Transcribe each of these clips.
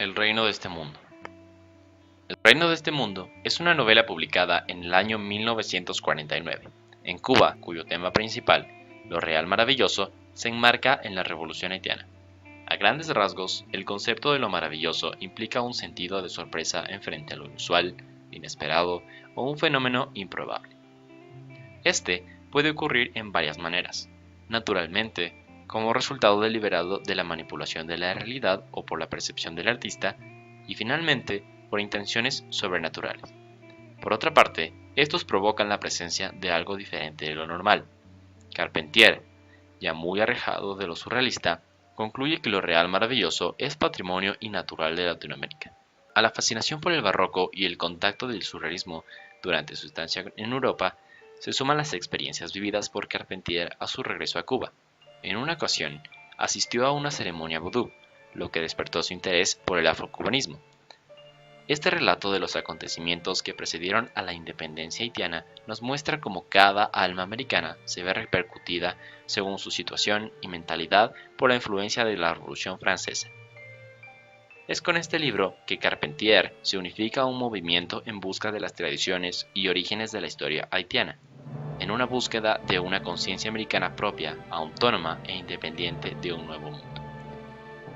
El reino de este mundo. El reino de este mundo es una novela publicada en el año 1949, en Cuba, cuyo tema principal, lo real maravilloso, se enmarca en la Revolución haitiana. A grandes rasgos, el concepto de lo maravilloso implica un sentido de sorpresa en frente a lo inusual, inesperado o un fenómeno improbable. Este puede ocurrir en varias maneras, naturalmente, como resultado deliberado de la manipulación de la realidad o por la percepción del artista, y finalmente por intenciones sobrenaturales. Por otra parte, estos provocan la presencia de algo diferente de lo normal. Carpentier, ya muy alejado de lo surrealista, concluye que lo real maravilloso es patrimonio innatural de Latinoamérica. A la fascinación por el barroco y el contacto del surrealismo durante su estancia en Europa, se suman las experiencias vividas por Carpentier a su regreso a Cuba. En una ocasión, asistió a una ceremonia vudú, lo que despertó su interés por el afrocubanismo. Este relato de los acontecimientos que precedieron a la independencia haitiana nos muestra cómo cada alma americana se ve repercutida según su situación y mentalidad por la influencia de la Revolución Francesa. Es con este libro que Carpentier se unifica a un movimiento en busca de las tradiciones y orígenes de la historia haitiana, en una búsqueda de una conciencia americana propia, autónoma e independiente de un nuevo mundo.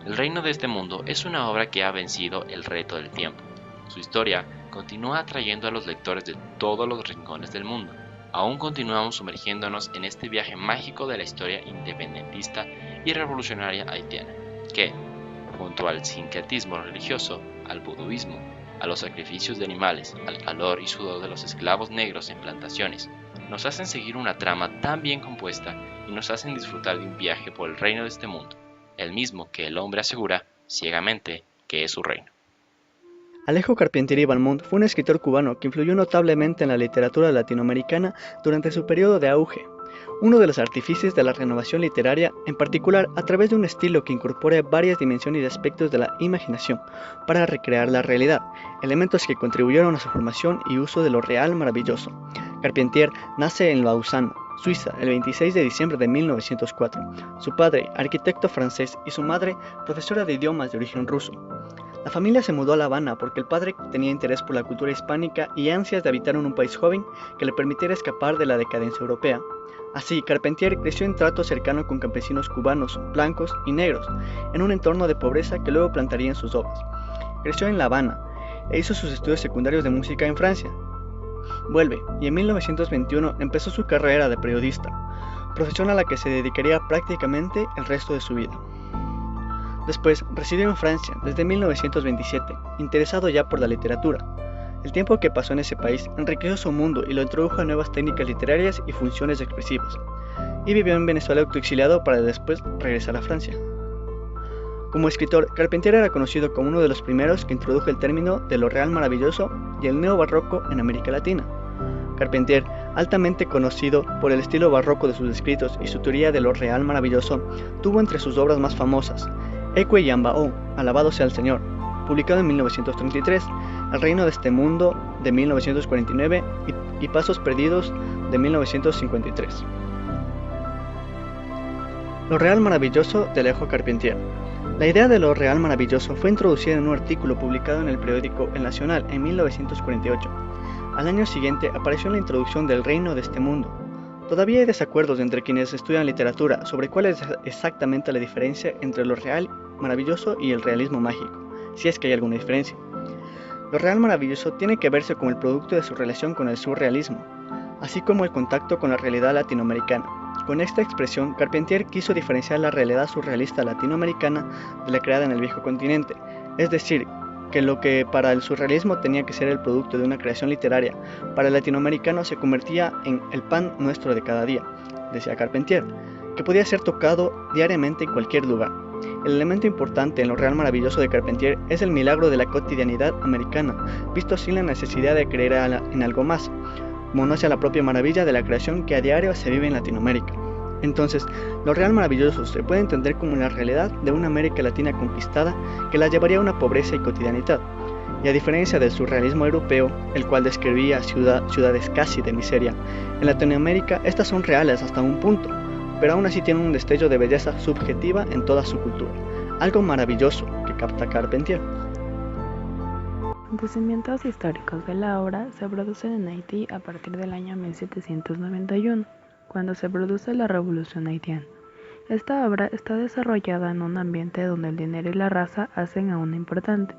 El reino de este mundo es una obra que ha vencido el reto del tiempo. Su historia continúa atrayendo a los lectores de todos los rincones del mundo. Aún continuamos sumergiéndonos en este viaje mágico de la historia independentista y revolucionaria haitiana, que, junto al sincretismo religioso, al vuduismo, a los sacrificios de animales, al calor y sudor de los esclavos negros en plantaciones, nos hacen seguir una trama tan bien compuesta y nos hacen disfrutar de un viaje por el reino de este mundo, el mismo que el hombre asegura, ciegamente, que es su reino. Alejo Carpentier y Balmont fue un escritor cubano que influyó notablemente en la literatura latinoamericana durante su periodo de auge, uno de los artífices de la renovación literaria, en particular a través de un estilo que incorpora varias dimensiones y aspectos de la imaginación para recrear la realidad, elementos que contribuyeron a su formación y uso de lo real maravilloso. Carpentier nace en Lausanne, Suiza, el 26 de diciembre de 1904. Su padre, arquitecto francés, y su madre, profesora de idiomas de origen ruso. La familia se mudó a La Habana porque el padre tenía interés por la cultura hispánica y ansias de habitar en un país joven que le permitiera escapar de la decadencia europea. Así, Carpentier creció en trato cercano con campesinos cubanos, blancos y negros, en un entorno de pobreza que luego plantaría en sus obras. Creció en La Habana e hizo sus estudios secundarios de música en Francia. Vuelve y en 1921 empezó su carrera de periodista, profesión a la que se dedicaría prácticamente el resto de su vida. Después residió en Francia desde 1927, interesado ya por la literatura. El tiempo que pasó en ese país enriqueció su mundo y lo introdujo a nuevas técnicas literarias y funciones expresivas, y vivió en Venezuela autoexiliado para después regresar a Francia. Como escritor, Carpentier era conocido como uno de los primeros que introdujo el término de lo real maravilloso y el neobarroco en América Latina. Carpentier, altamente conocido por el estilo barroco de sus escritos y su teoría de lo real maravilloso, tuvo entre sus obras más famosas Eque Yambao, Alabado sea el Señor, publicado en 1933, El reino de este mundo de 1949 y Pasos perdidos de 1953. Lo real maravilloso de Alejo Carpentier. La idea de lo real maravilloso fue introducida en un artículo publicado en el periódico El Nacional en 1948. Al año siguiente apareció la introducción del reino de este mundo. Todavía hay desacuerdos entre quienes estudian literatura sobre cuál es exactamente la diferencia entre lo real maravilloso y el realismo mágico, si es que hay alguna diferencia. Lo real maravilloso tiene que verse como el producto de su relación con el surrealismo, así como el contacto con la realidad latinoamericana. Con esta expresión, Carpentier quiso diferenciar la realidad surrealista latinoamericana de la creada en el viejo continente, es decir, que lo que para el surrealismo tenía que ser el producto de una creación literaria, para el latinoamericano se convertía en el pan nuestro de cada día, decía Carpentier, que podía ser tocado diariamente en cualquier lugar. El elemento importante en lo real maravilloso de Carpentier es el milagro de la cotidianidad americana, visto sin la necesidad de creer en algo más, como no sea la propia maravilla de la creación que a diario se vive en Latinoamérica. Entonces, lo real maravilloso se puede entender como la realidad de una América Latina conquistada que la llevaría a una pobreza y cotidianidad. Y a diferencia del surrealismo europeo, el cual describía ciudades casi de miseria, en Latinoamérica estas son reales hasta un punto, pero aún así tienen un destello de belleza subjetiva en toda su cultura, algo maravilloso que capta Carpentier. acontecimientos históricos de la obra se producen en Haití a partir del año 1791, cuando se produce la Revolución Haitiana. Esta obra está desarrollada en un ambiente donde el dinero y la raza hacen a uno importante,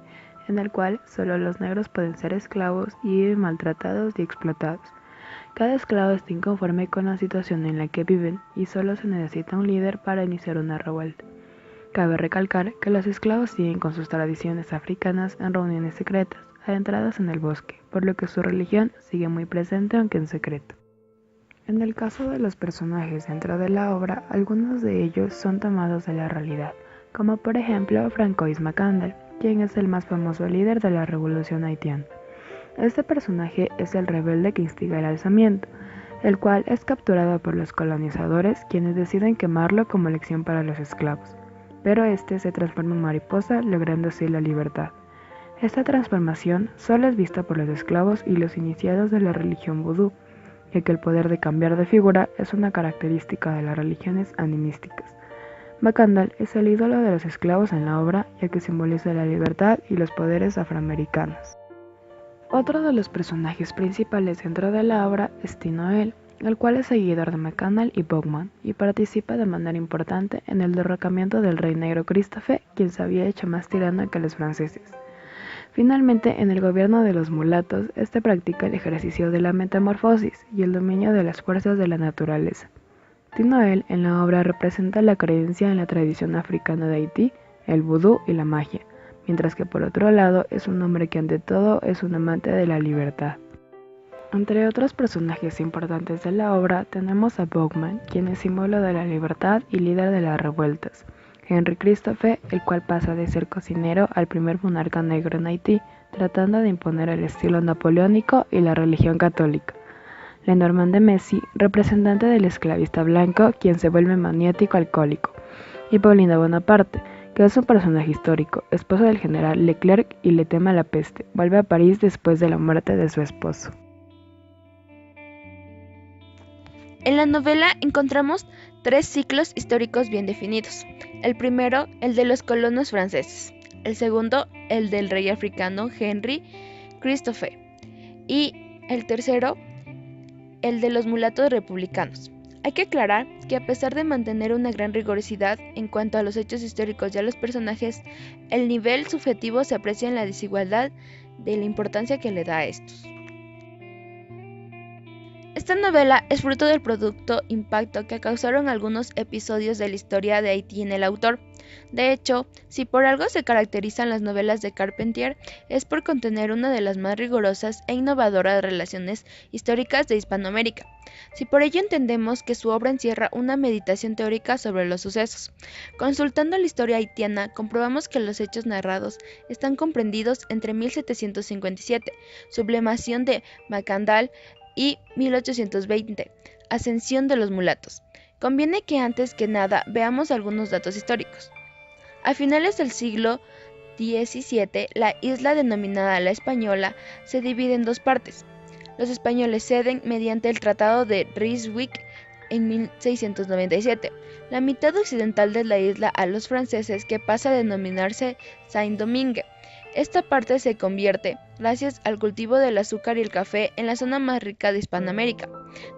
en el cual solo los negros pueden ser esclavos y viven maltratados y explotados. Cada esclavo está inconforme con la situación en la que viven y solo se necesita un líder para iniciar una revuelta. Cabe recalcar que los esclavos siguen con sus tradiciones africanas en reuniones secretas, adentradas en el bosque, por lo que su religión sigue muy presente aunque en secreto. En el caso de los personajes dentro de la obra, algunos de ellos son tomados de la realidad, como por ejemplo Francois Macandal, quien es el más famoso líder de la Revolución Haitiana. Este personaje es el rebelde que instiga el alzamiento, el cual es capturado por los colonizadores, quienes deciden quemarlo como lección para los esclavos, pero este se transforma en mariposa, logrando así la libertad. Esta transformación solo es vista por los esclavos y los iniciados de la religión vudú, ya que el poder de cambiar de figura es una característica de las religiones animísticas. Macandal es el ídolo de los esclavos en la obra, ya que simboliza la libertad y los poderes afroamericanos. Otro de los personajes principales dentro de la obra es Tinoel, el cual es seguidor de Macandal y Bowman, y participa de manera importante en el derrocamiento del rey negro Christophe, quien se había hecho más tirano que los franceses. Finalmente, en el gobierno de los mulatos, este practica el ejercicio de la metamorfosis y el dominio de las fuerzas de la naturaleza. Tinoel en la obra representa la creencia en la tradición africana de Haití, el vudú y la magia, mientras que por otro lado es un hombre que ante todo es un amante de la libertad. Entre otros personajes importantes de la obra tenemos a Bowman, quien es símbolo de la libertad y líder de las revueltas, Henry Christophe, el cual pasa de ser cocinero al primer monarca negro en Haití, tratando de imponer el estilo napoleónico y la religión católica. Lenormand de Messi, representante del esclavista blanco, quien se vuelve maniático alcohólico, y Paulina Bonaparte, que es un personaje histórico, esposa del general Leclerc y le teme a la peste, vuelve a París después de la muerte de su esposo. En la novela encontramos 3 ciclos históricos bien definidos. El primero, el de los colonos franceses. El segundo, el del rey africano Henry Christophe. Y el tercero, el de los mulatos republicanos. Hay que aclarar que a pesar de mantener una gran rigurosidad en cuanto a los hechos históricos y a los personajes, el nivel subjetivo se aprecia en la desigualdad de la importancia que le da a estos. Esta novela es fruto del producto impacto que causaron algunos episodios de la historia de Haití en el autor. De hecho, si por algo se caracterizan las novelas de Carpentier, es por contener una de las más rigurosas e innovadoras relaciones históricas de Hispanoamérica. Si por ello entendemos que su obra encierra una meditación teórica sobre los sucesos. Consultando la historia haitiana, comprobamos que los hechos narrados están comprendidos entre 1757, sublevación de Macandal, y 1820, ascensión de los mulatos. Conviene que antes que nada veamos algunos datos históricos. A finales del siglo XVII, la isla denominada La Española se divide en 2 partes. Los españoles ceden mediante el Tratado de Ryswick en 1697 la mitad occidental de la isla a los franceses, que pasa a denominarse Saint-Domingue. Esta parte se convierte, gracias al cultivo del azúcar y el café, en la zona más rica de Hispanoamérica.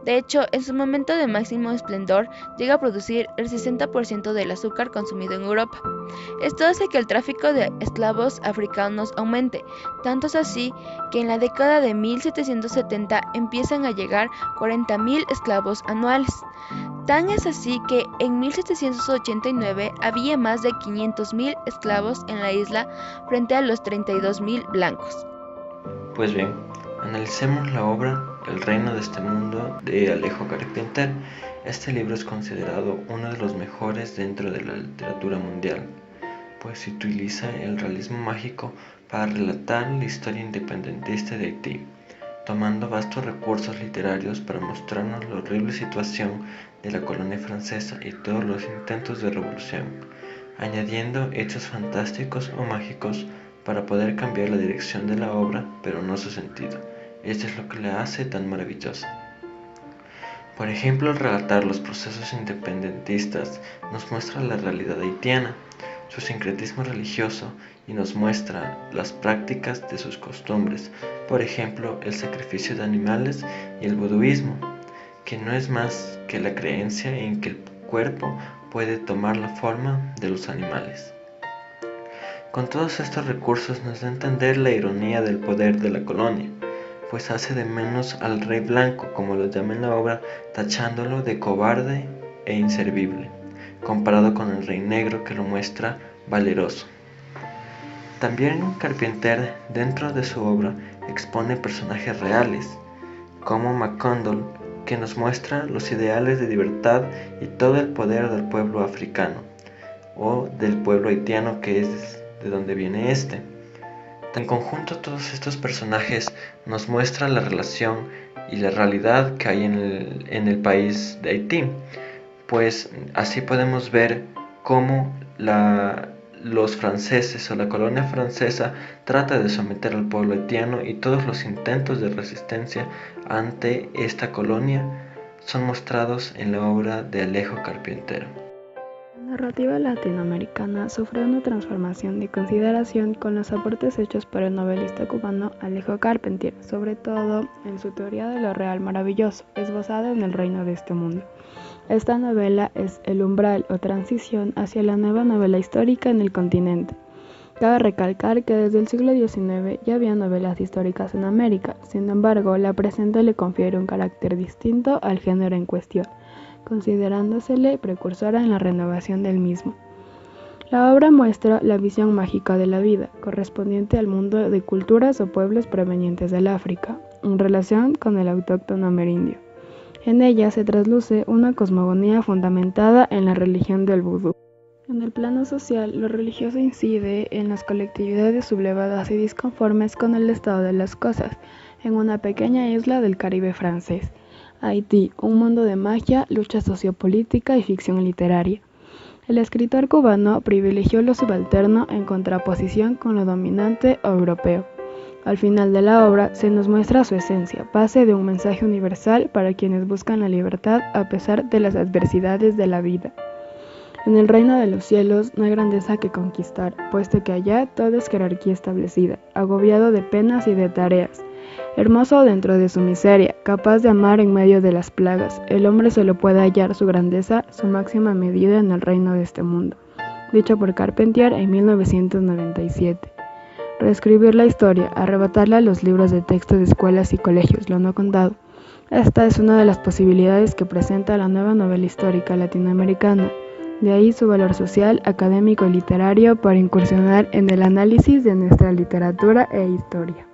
De hecho, en su momento de máximo esplendor, llega a producir el 60% del azúcar consumido en Europa. Esto hace que el tráfico de esclavos africanos aumente, tanto es así que en la década de 1770 empiezan a llegar 40.000 esclavos anuales. Tan es así que en 1789 había más de 500.000 esclavos en la isla frente a los 32.000 blancos. Pues bien, analicemos la obra El reino de este mundo de Alejo Carpentier. Este libro es considerado uno de los mejores dentro de la literatura mundial, pues utiliza el realismo mágico para relatar la historia independentista de Haití, tomando vastos recursos literarios para mostrarnos la horrible situación de la colonia francesa y todos los intentos de revolución, añadiendo hechos fantásticos o mágicos para poder cambiar la dirección de la obra, pero no su sentido. Esto es lo que la hace tan maravillosa. Por ejemplo, al relatar los procesos independentistas nos muestra la realidad haitiana, su sincretismo religioso y nos muestra las prácticas de sus costumbres, por ejemplo, el sacrificio de animales y el buduismo, que no es más que la creencia en que el cuerpo puede tomar la forma de los animales. Con todos estos recursos nos da a entender la ironía del poder de la colonia, pues hace de menos al rey blanco, como lo llama en la obra, tachándolo de cobarde e inservible, comparado con el rey negro que lo muestra valeroso. También Carpentier, dentro de su obra, expone personajes reales, como McConaughey, que nos muestra los ideales de libertad y todo el poder del pueblo africano, o del pueblo haitiano, que es de donde viene este. En conjunto, todos estos personajes nos muestran la relación y la realidad que hay en el país de Haití, pues así podemos ver cómo los franceses o la colonia francesa trata de someter al pueblo haitiano, y todos los intentos de resistencia ante esta colonia son mostrados en la obra de Alejo Carpentier. La narrativa latinoamericana sufrió una transformación de consideración con los aportes hechos por el novelista cubano Alejo Carpentier, sobre todo en su teoría de lo real maravilloso, esbozada en El reino de este mundo. Esta novela es el umbral o transición hacia la nueva novela histórica en el continente. Cabe recalcar que desde el siglo XIX ya había novelas históricas en América, sin embargo, la presente le confiere un carácter distinto al género en cuestión, considerándosele precursora en la renovación del mismo. La obra muestra la visión mágica de la vida, correspondiente al mundo de culturas o pueblos provenientes del África, en relación con el autóctono amerindio. En ella se trasluce una cosmogonía fundamentada en la religión del vudú. En el plano social, lo religioso incide en las colectividades sublevadas y disconformes con el estado de las cosas, en una pequeña isla del Caribe francés. Haití, un mundo de magia, lucha sociopolítica y ficción literaria. El escritor cubano privilegió lo subalterno en contraposición con lo dominante o europeo. Al final de la obra se nos muestra su esencia, base de un mensaje universal para quienes buscan la libertad a pesar de las adversidades de la vida. En el reino de los cielos no hay grandeza que conquistar, puesto que allá todo es jerarquía establecida, agobiado de penas y de tareas. Hermoso dentro de su miseria, capaz de amar en medio de las plagas, el hombre solo puede hallar su grandeza, su máxima medida en el reino de este mundo. Dicho por Carpentier en 1997. Reescribir la historia, arrebatarla a los libros de texto de escuelas y colegios, lo no contado. Esta es una de las posibilidades que presenta la nueva novela histórica latinoamericana. De ahí su valor social, académico y literario para incursionar en el análisis de nuestra literatura e historia.